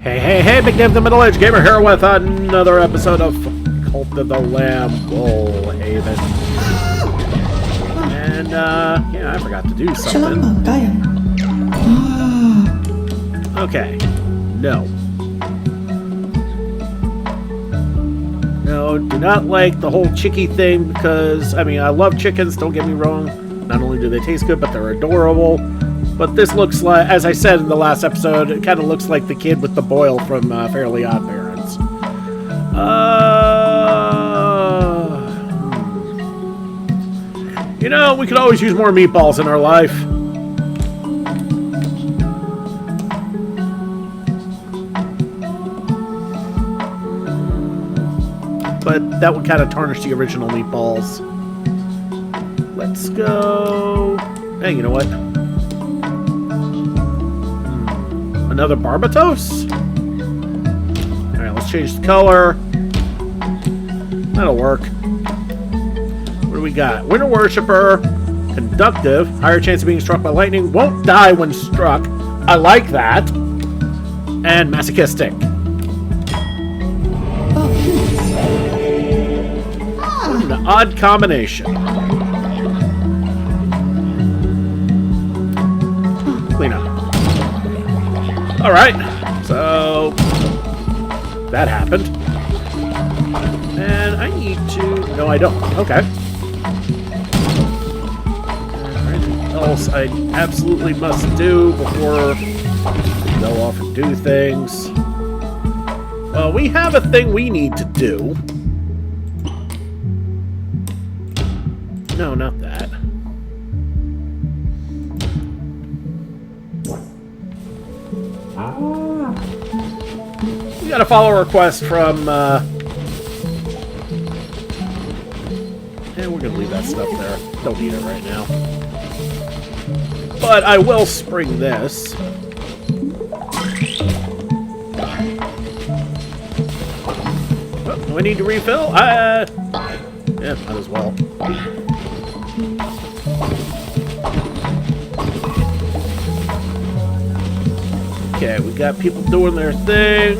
Hey, Big Dave the Middle Age Gamer here with another episode of Cult of the Lamb Haven. And, yeah, I forgot to do something. Okay. No, do not like the whole chicky thing because, I mean, I love chickens, don't get me wrong. Not only do they taste good, but they're adorable. But this looks like, as I said in the last episode, it kind of looks like the kid with the boil from Fairly Odd Parents. You know, we could always use more meatballs in our life. But that would kind of tarnish the original meatballs. Let's go... Hey, you know what? Another Barbatos? Alright, let's change the color. That'll work. What do we got? Winter Worshipper. Conductive. Higher chance of being struck by lightning. Won't die when struck. I like that. And Masochistic. What an odd combination. Clean up. Alright, so that happened. And I need to... No, I don't. Okay. Anything else I absolutely must do before I go off and do things? Well, we have a thing we need to do. No, not that. We got a follow request from, and we're gonna leave that stuff there. Don't need it right now. But I will spring this. Oh, do I need to refill? Yeah, might as well. Okay, we got people doing their thing.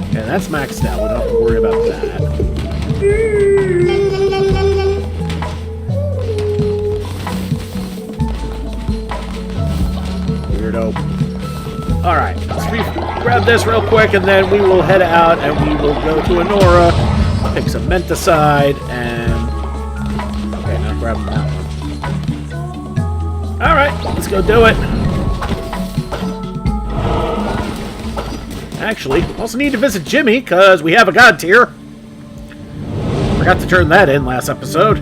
Okay, that's maxed out. We don't have to worry about that. Weirdo. Alright, let's grab this real quick and then we will head out and we will go to Anora, pick some Menticide, and... Okay, now grab that one. Alright, let's go do it. Actually, also need to visit Jimmy, because we have a god tier. Forgot to turn that in last episode.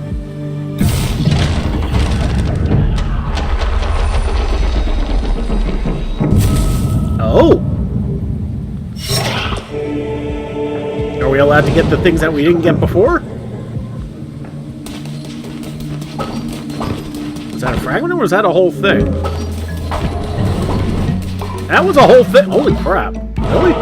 Oh! Are we allowed to get the things that we didn't get before? Was that a fragment or was that a whole thing? That was a whole thing. Holy crap. Really?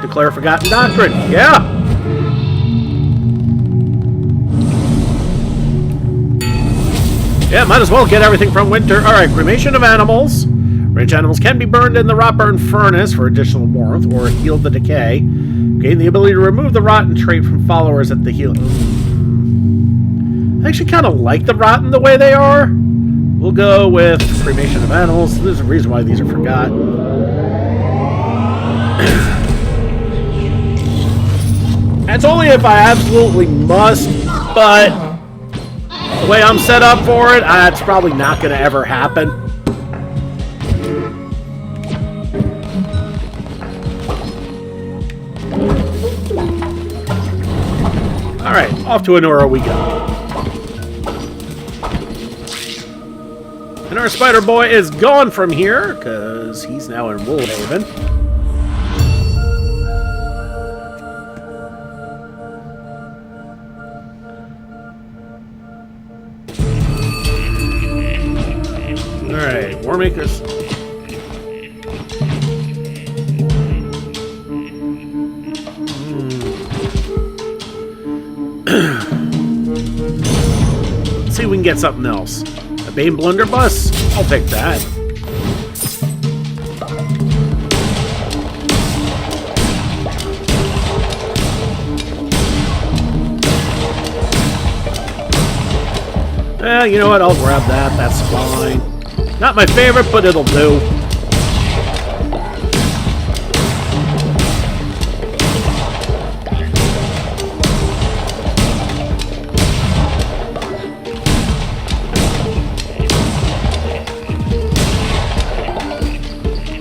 Declare Forgotten Doctrine. Yeah. Yeah, might as well get everything from winter. Alright, cremation of animals. Range animals can be burned in the rot burn furnace for additional warmth or heal the decay. Gain the ability to remove the rotten trait from followers at the heal. I actually kind of like the rotten the way they are. We'll go with cremation of animals. There's a reason why these are forgotten. It's only if I absolutely must, but the way I'm set up for it, it's probably not going to ever happen. Alright, off to Anora we go. And our spider boy is gone from here, because he's now in Woolhaven. Alright, Warmakers. Let's see if we can get something else. A Bane Blunderbuss? I'll take that. You know what? I'll grab that. That's fine. Not my favorite, but it'll do.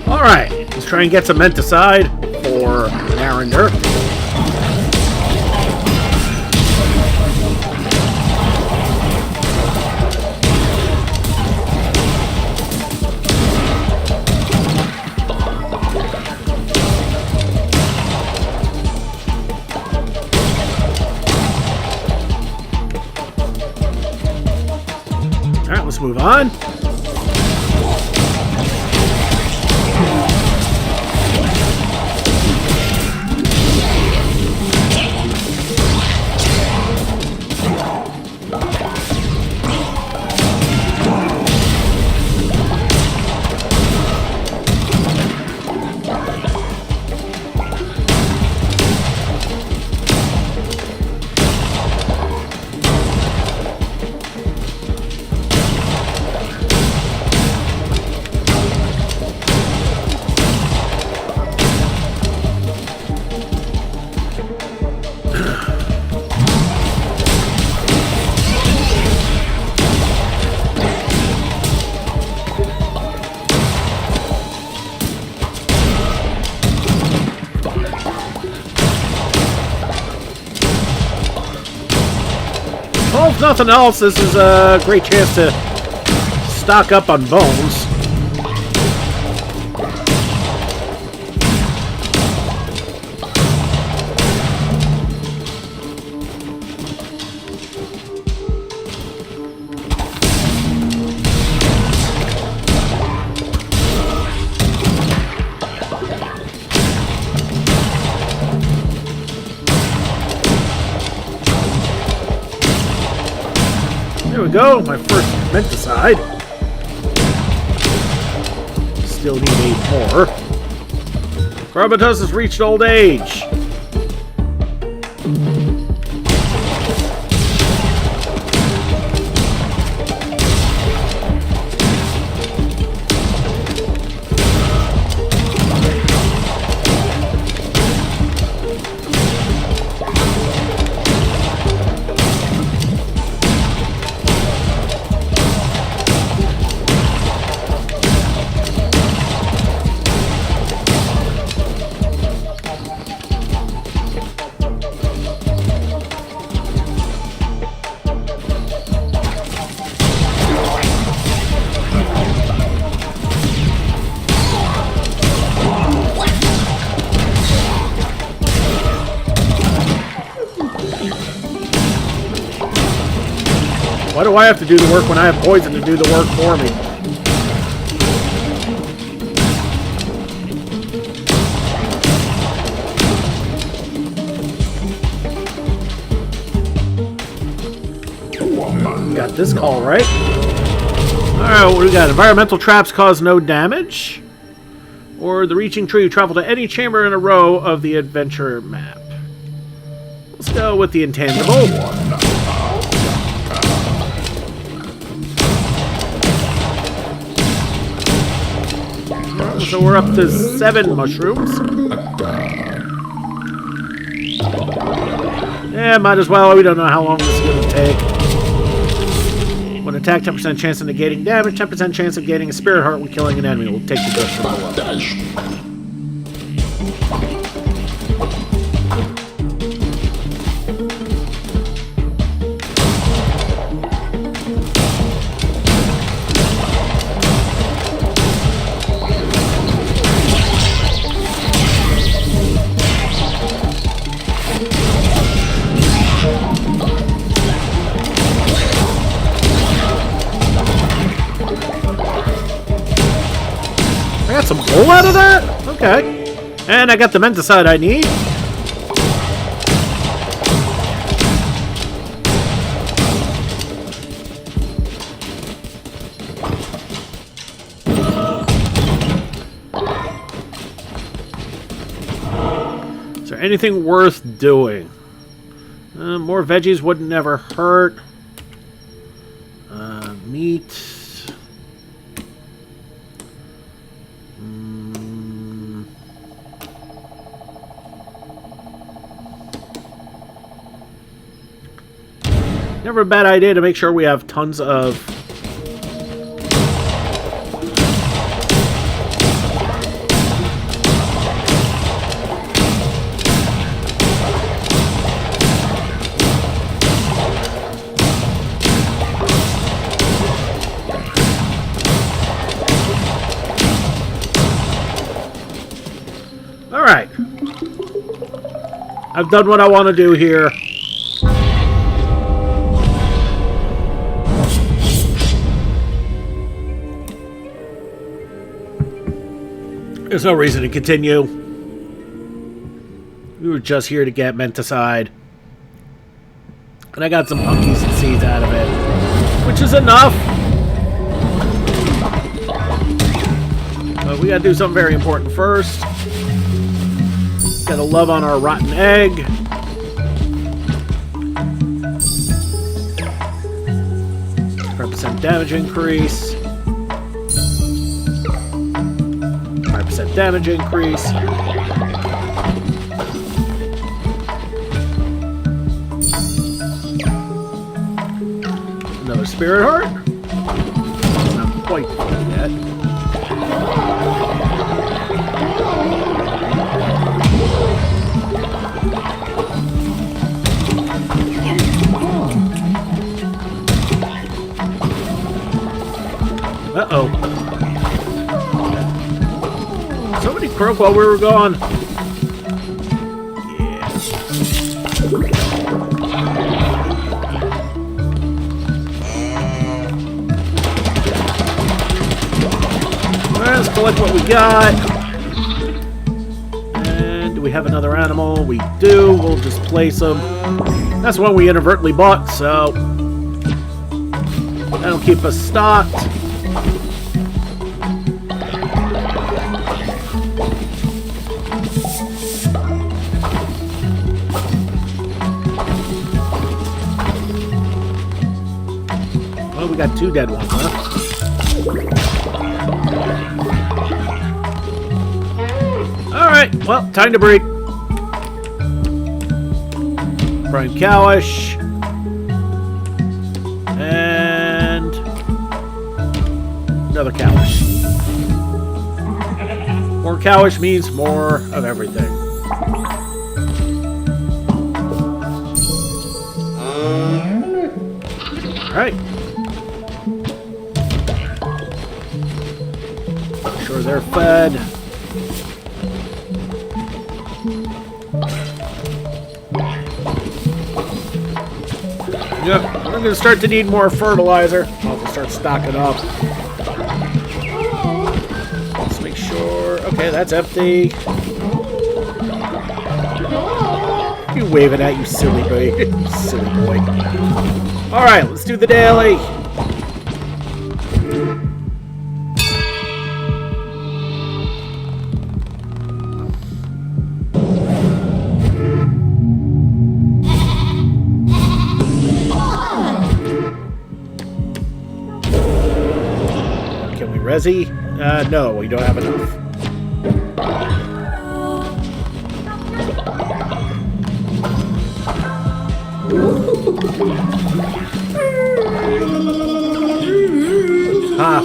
Alright, let's try and get some Menticide for Narender. Alright, let's move on. Well, if nothing else, this is a great chance to stock up on bones. There we go, my first Menticide. Still need 8 more. Barbatos has reached old age. Why do I have to do the work when I have poison to do the work for me? Got this call right. Alright, what do we got? Environmental traps cause no damage. Or the reaching tree, travel to any chamber in a row of the adventure map. Let's go with the intangible. So we're up to 7 mushrooms. Yeah, might as well. We don't know how long this is going to take. When attack, 10% chance of negating damage, 10% chance of gaining a spirit heart when killing an enemy. We'll take the dose from below. I got some wool out of that? Okay. And I got the Menticide I need. anything worth doing? More veggies wouldn't never hurt. Meat. Never a bad idea to make sure we have tons of... Alright. I've done what I want to do here. There's no reason to continue. We were just here to get Menticide. And I got some punkies and seeds out of it. Which is enough. But we gotta do something very important first. Gotta love on our rotten egg. % damage increase. 5% damage increase. Another spirit heart. Not quite full yet. Uh-oh. Somebody croak while we were gone. Yeah. Let's collect what we got. And do we have another animal? We do. We'll just place them. That's one we inadvertently bought, so that'll keep us stocked. Well, we got 2 dead ones, huh? Alright, well, time to breed. Prime Cowish. And another Cowish. More Cowish means more of everything. Alright. Make sure they're fed. Yep, we're going to start to need more fertilizer. I'll have to start stocking up. Let's make sure... Okay, that's empty. You waving at, you silly boy. You silly boy. Alright, let's do the daily. Resi? No, we don't have enough.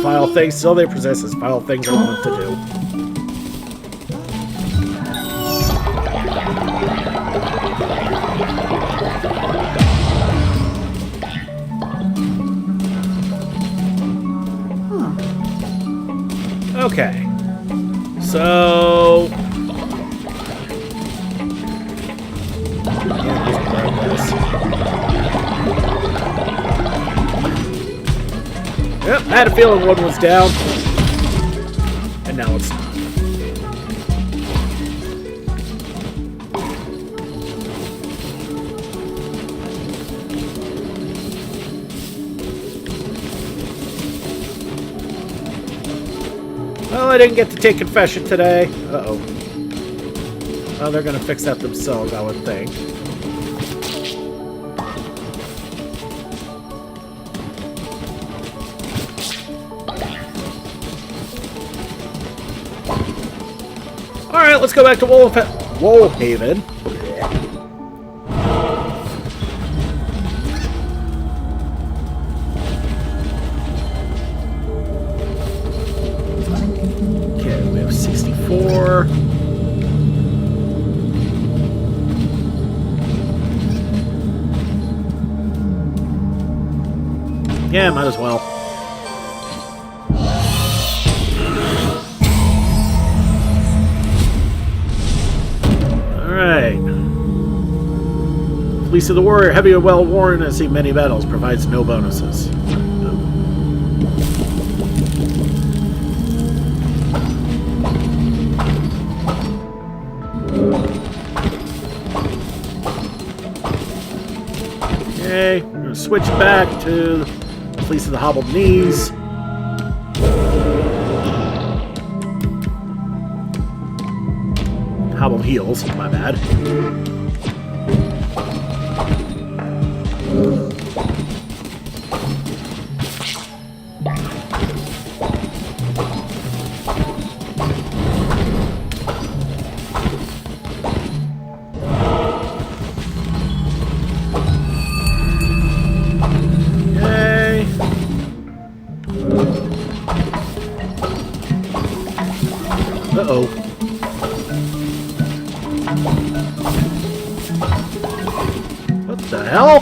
File things. Still they possess us. File things I want to do. Okay, so yep, I had a feeling one was down, and now it's not. Well, I didn't get to take confession today. Uh-oh. Oh, they're gonna fix that themselves, I would think. Alright, let's go back to Woolhaven. Okay, we have 64. Yeah, might as well. Alright. Fleece of the Warrior, heavy and well worn, has seen many battles, provides no bonuses. Okay, we're gonna switch back to Fleece of the Hobbled Knees. Hobbled Heels, my bad. Uh-oh. What the hell?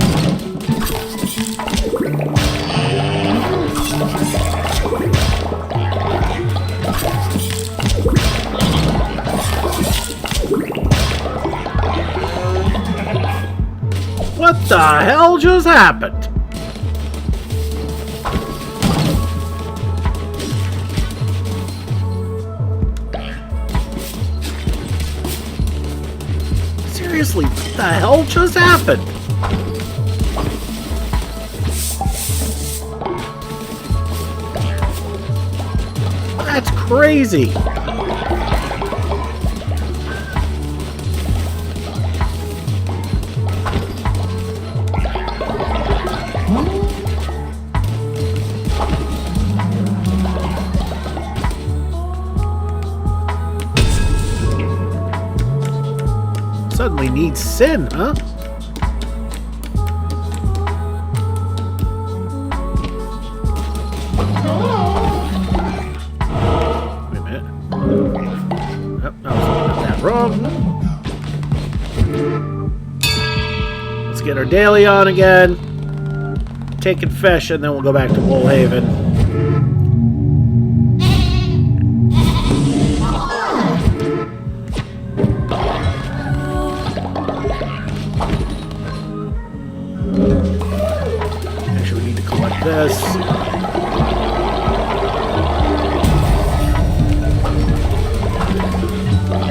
What the hell just happened? Seriously, what the hell just happened? That's crazy. Suddenly needs sin, huh? Wait a minute. Oh, I was looking at that wrong. Let's get our daily on again. Take confession, then we'll go back to Woolhaven. This.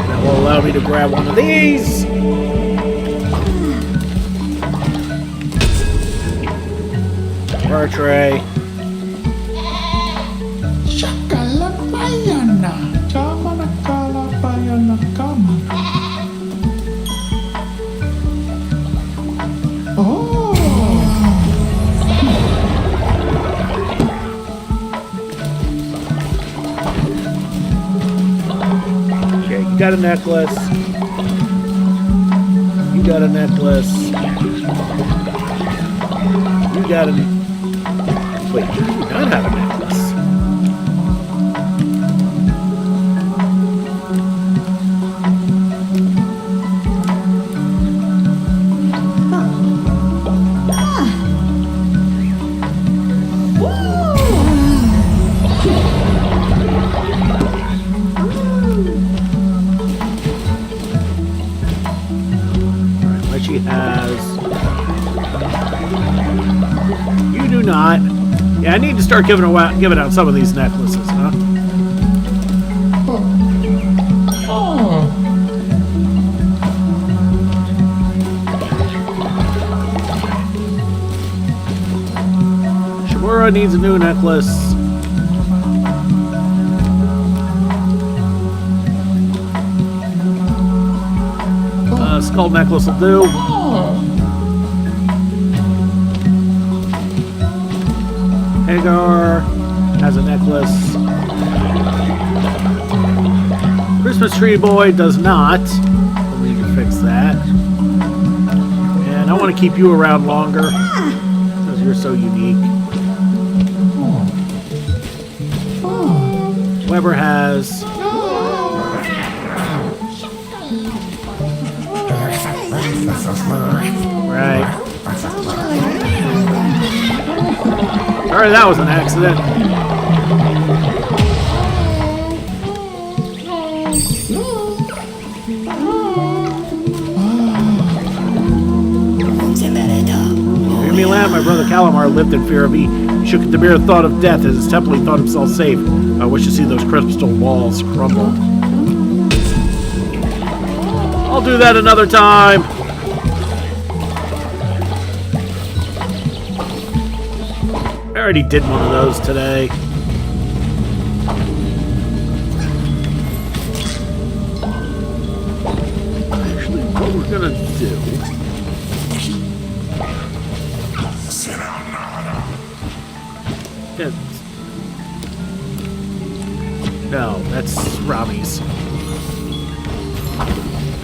That will allow me to grab one of these. Archery. You got a necklace. You got a necklace. You got a... Wait, you do not have a necklace. She has. You do not. Yeah, I need to start giving out some of these necklaces, huh? Shimura needs a new necklace. Skull necklace will do. Hagar has a necklace. Christmas Tree Boy does not. We need to fix that. And I want to keep you around longer because you're so unique. Whoever has... Right. Sorry, that was an accident. Hear me laugh, my brother Calamar lived in fear of me. Shook at the mere thought of death as his temple he thought himself safe. I wish to see those crystal walls crumbled. I'll do that another time. I already did one of those today. Actually, what we're gonna do... Yeah. No, that's Rami's.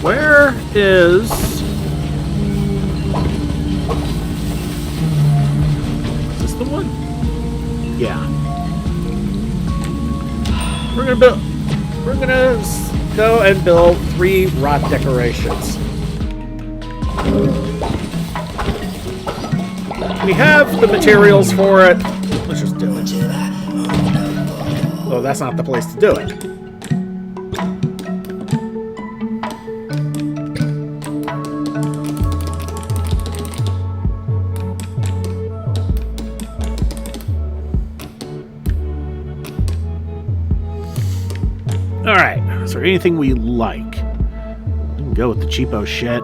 Where is... Is this the one? Yeah. We're gonna go and build 3 rot decorations. We have the materials for it. Let's just do it. Oh, that's not the place to do it. Alright, is there anything we like? We can go with the cheapo shit.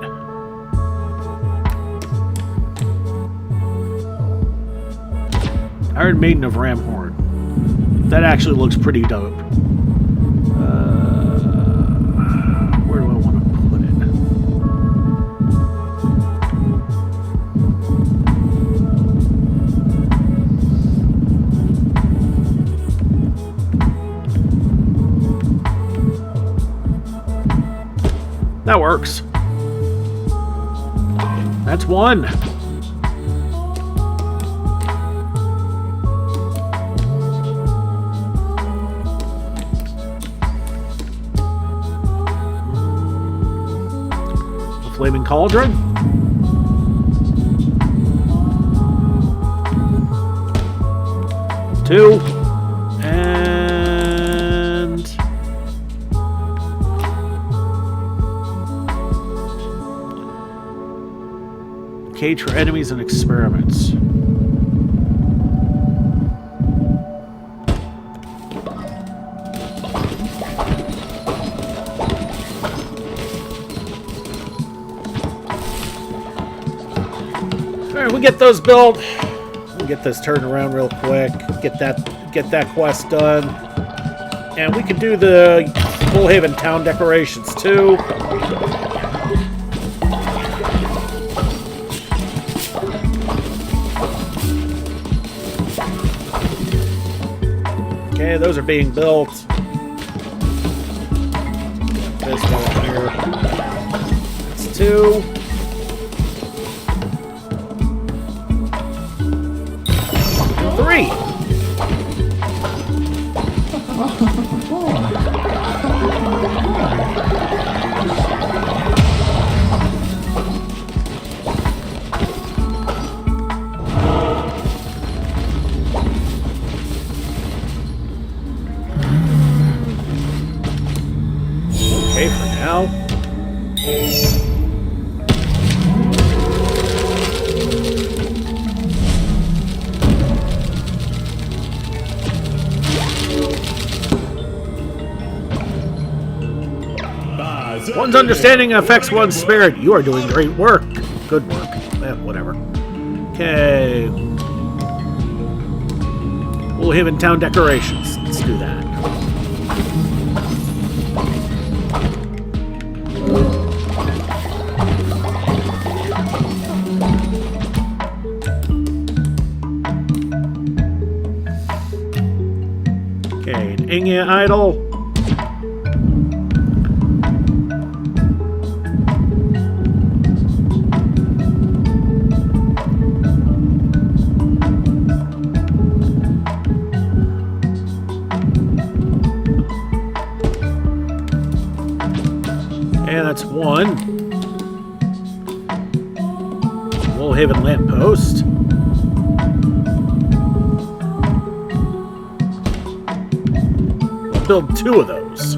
Iron Maiden of Ramhorn. That actually looks pretty dope. Where do I want to put it? That works. That's one. Flaming Cauldron. Two. And... Cage for enemies and experiments. Alright, we get those built. We'll get this turned around real quick. Get that quest done. And we can do the Bullhaven town decorations too. Okay, those are being built. This one here. That's 2. Okay, for now. One's understanding affects one's spirit. You are doing great work. Good work. Whatever. Okay. Bullhaven town decorations. Let's do that. Ingot idol. And that's one. Woolhaven lamppost. We'll build 2 of those.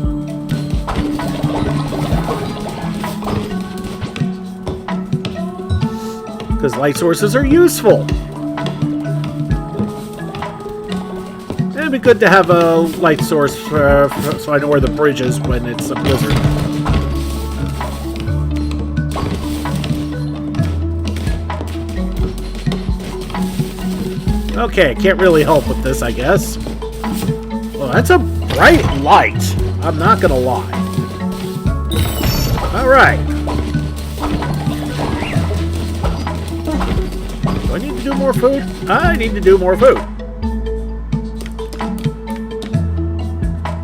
Because light sources are useful. It'd be good to have a light source so I know where the bridge is when it's a blizzard. Okay, can't really help with this, I guess. Well, that's a bright light. I'm not gonna lie. Alright. Do I need to do more food? I need to do more food.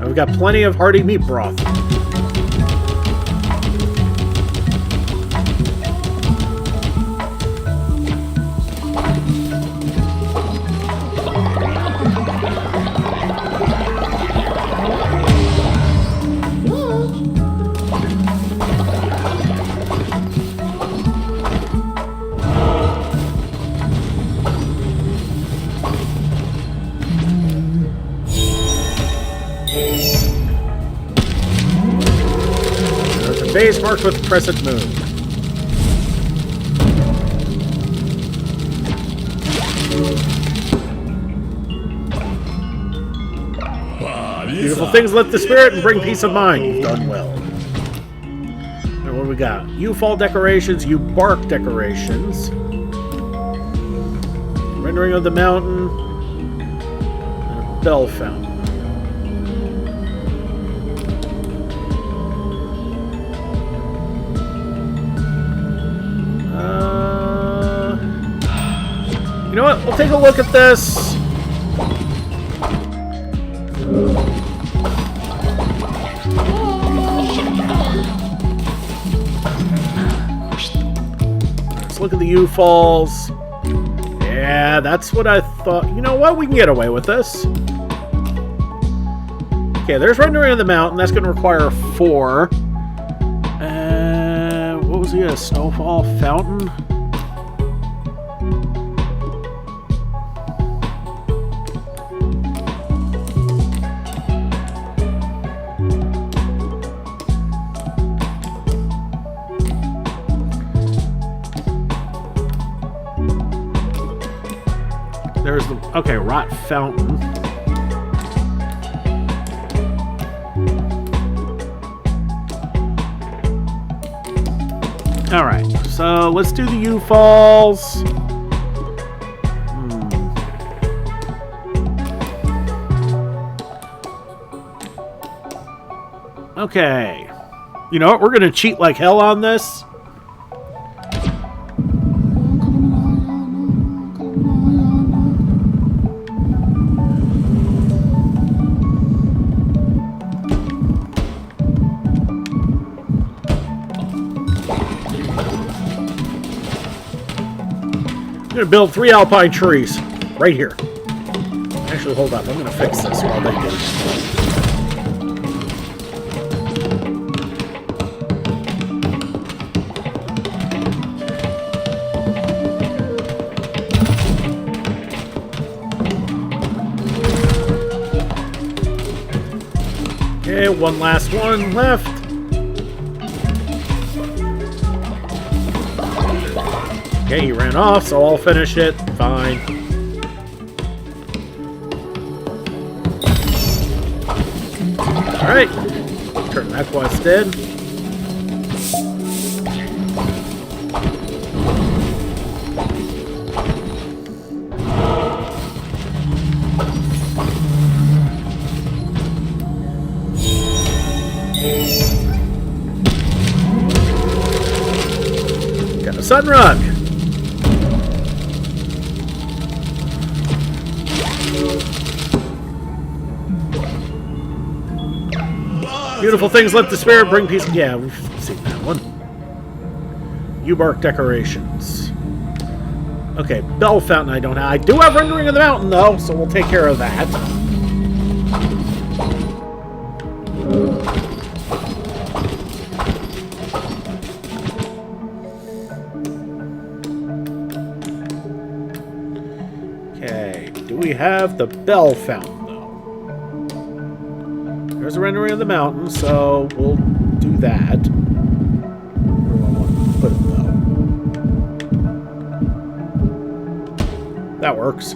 We've got plenty of hearty meat broth. Base marked with crescent moon. Beautiful things lift the spirit and bring peace of mind. You've done well. And what do we got? U-fall decorations, U-bark decorations. Rendering of the mountain. And a bell fountain. You know what? We'll take a look at this. Let's look at the U-falls. Yeah, that's what I thought. You know what? We can get away with this. Okay, there's rendering of the mountain. That's going to require 4. What was he? A snowfall fountain? There's the... Okay, rot fountain. Alright, so let's do the U-falls. Okay. You know what? We're going to cheat like hell on this. I'm going to build 3 alpine trees right here. Actually, hold up. I'm going to fix this while they do it. Okay, one last one left. Okay, he ran off, so I'll finish it. Fine. Alright. Turn that quest in. Got a sun rug. Beautiful things let the spirit bring peace. Yeah, we've seen that one. U-bark decorations. Okay, bell fountain I don't have. I do have rendering of the mountain, though, so we'll take care of that. Okay, do we have the bell fountain, though? There's a rendering of the mountain, so we'll do that. Where do I want to put it, though? That works.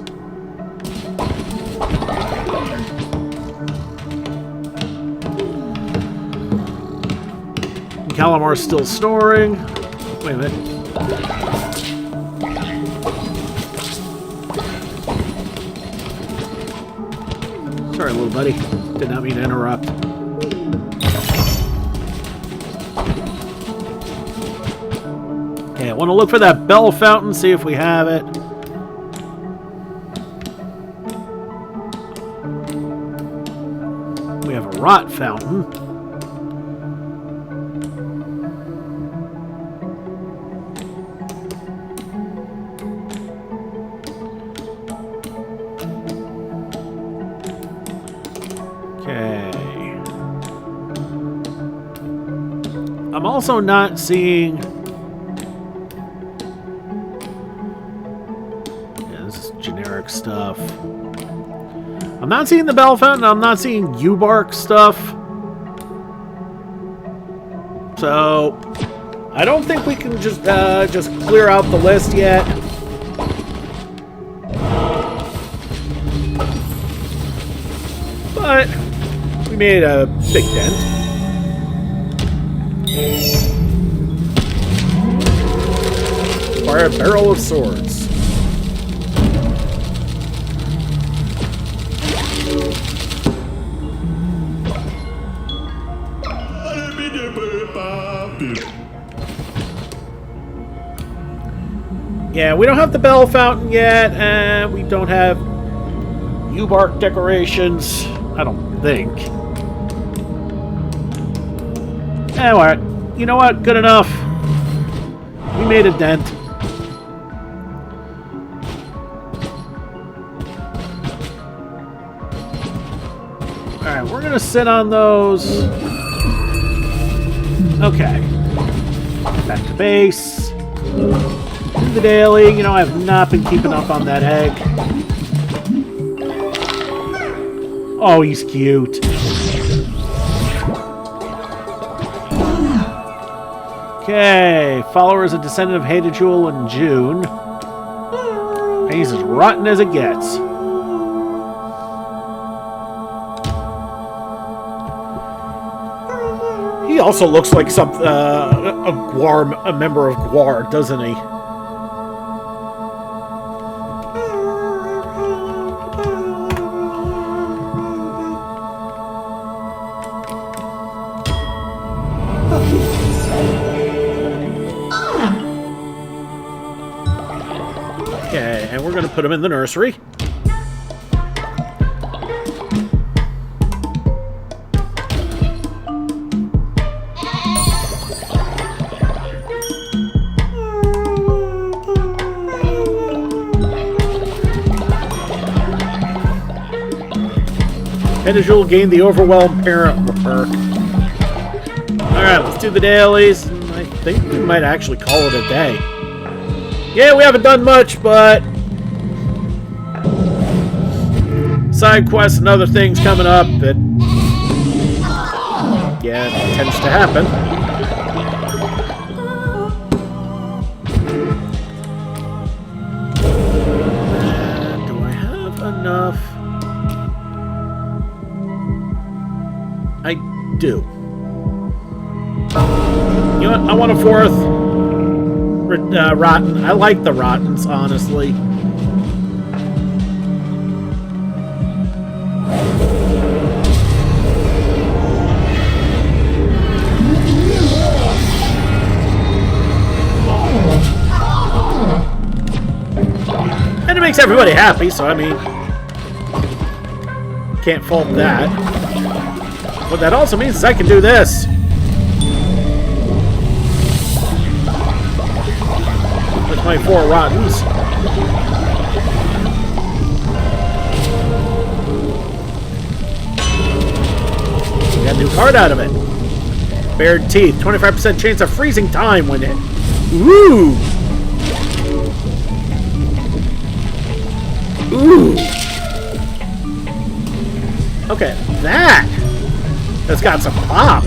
Calamar's still storing. Wait a minute. Sorry, little buddy. Did not mean to interrupt. Okay, I want to look for that bell fountain, see if we have it. We have a rot fountain. Okay. I'm also not seeing... Yeah, this is generic stuff. I'm not seeing the bell fountain. I'm not seeing U-bark stuff. So, I don't think we can just clear out the list yet. But we made a big dent. Fire a barrel of swords. Yeah, we don't have the bell fountain yet, and we don't have U-bark decorations. I don't think. Anyway, you know what? Good enough. We made a dent. Alright, we're gonna sit on those. Okay. Back to base. Do the daily. You know, I have not been keeping up on that egg. Oh, he's cute. Okay. Follower is a descendant of Hated Jewel and June. And he's as rotten as it gets. He also looks like a member of Gwar, doesn't he? Okay, and we're going to put him in the nursery. Jewel gained the Overwhelmed Parent perk. Alright, let's do the dailies. I think we might actually call it a day. Yeah, we haven't done much, but side quests and other things coming up that, yeah, it tends to happen. And do I have enough? I do. You know what? I want a fourth rotten. I like the rottens, honestly. And it makes everybody happy, so I mean, can't fault that. What that also means is I can do this. With my 4 rottens. Got a new card out of it. Bared teeth. 25% chance of freezing time when it... Ooh! Ooh! Okay, that's got some pop.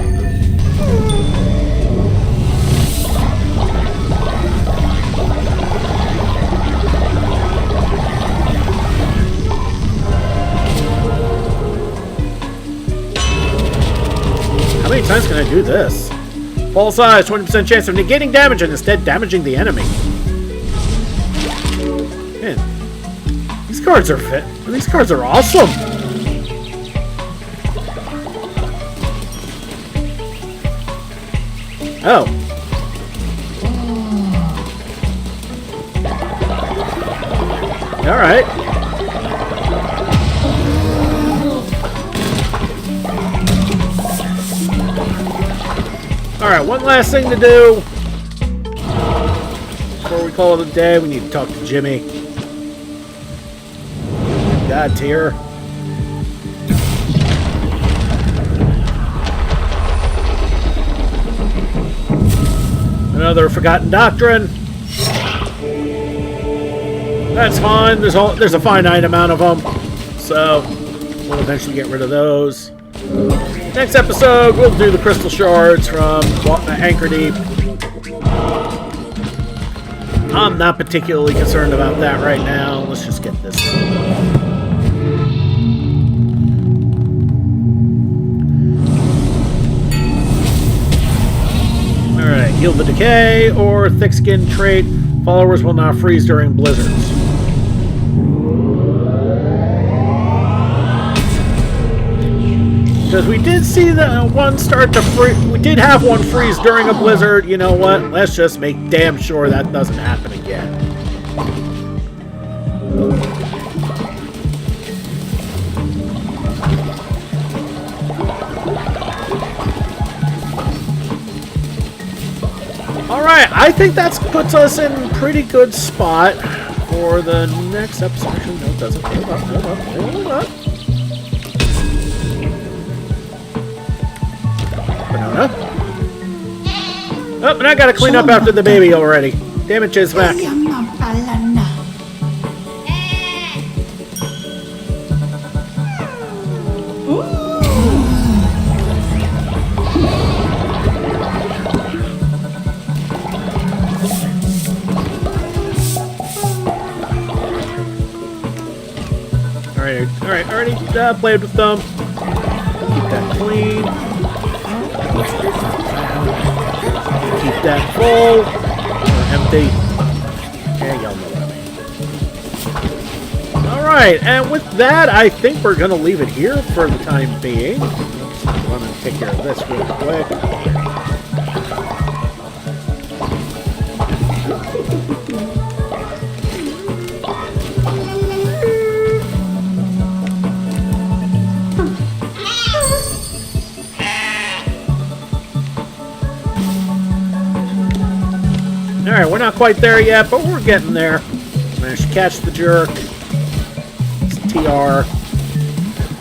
How many times can I do this? Full size, 20% chance of negating damage and instead damaging the enemy. Man, these cards are awesome. Oh. All right. All right, one last thing to do before we call it a day. We need to talk to Jimmy. God tier. Another forgotten doctrine. That's fine. There's a finite amount of them, so we'll eventually get rid of those. Next episode, we'll do the crystal shards from Anchor Deep. I'm not particularly concerned about that right now. Let's just get this done. Alright, heal the decay or thick skin trait. Followers will not freeze during blizzards. Because we did see the one start to freeze. We did have one freeze during a blizzard. You know what? Let's just make damn sure that doesn't happen again. Alright, I think that puts us in a pretty good spot for the next episode. Actually, no, it doesn't. Hold up. Banana. Oh, and I gotta clean up after the baby already. Damn it, Chismac. Alright, already played with them. Keep that clean. Keep that full. Or empty. Yeah, y'all know what I mean. Alright, and with that, I think we're going to leave it here for the time being. I'm going to take care of this real quick. Alright, we're not quite there yet, but we're getting there. Managed to catch the jerk. It's TR.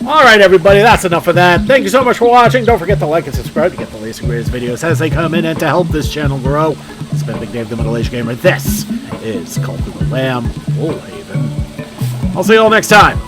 Alright, everybody, that's enough of that. Thank you so much for watching. Don't forget to like and subscribe to get the latest and greatest videos as they come in and to help this channel grow. It's been Big Dave, the Middle-Aged Gamer. This is Cult of the Lamb, Woolhaven. I'll see you all next time.